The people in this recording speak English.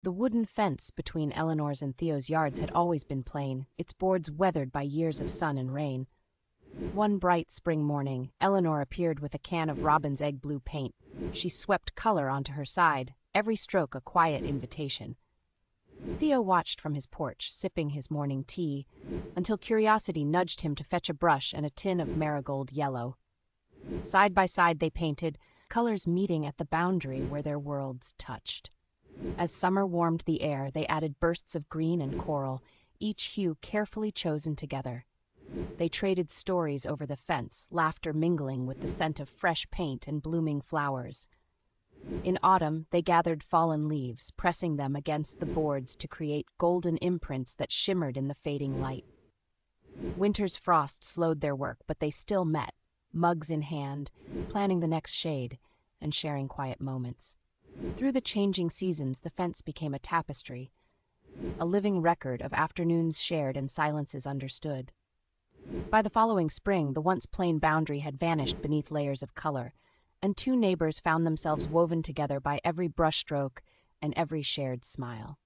The wooden fence between Eleanor's and Theo's yards had always been plain, its boards weathered by years of sun and rain. One bright spring morning, Eleanor appeared with a can of robin's egg blue paint. She swept color onto her side, every stroke a quiet invitation. Theo watched from his porch, sipping his morning tea, until curiosity nudged him to fetch a brush and a tin of marigold yellow. Side by side they painted, colors meeting at the boundary where their worlds touched. As summer warmed the air, they added bursts of green and coral, each hue carefully chosen together. They traded stories over the fence, laughter mingling with the scent of fresh paint and blooming flowers. In autumn, they gathered fallen leaves, pressing them against the boards to create golden imprints that shimmered in the fading light. Winter's frost slowed their work, but they still met, mugs in hand, planning the next shade and sharing quiet moments. Through the changing seasons, the fence became a tapestry, a living record of afternoons shared and silences understood. By the following spring, the once plain boundary had vanished beneath layers of color, and two neighbors found themselves woven together by every brushstroke and every shared smile.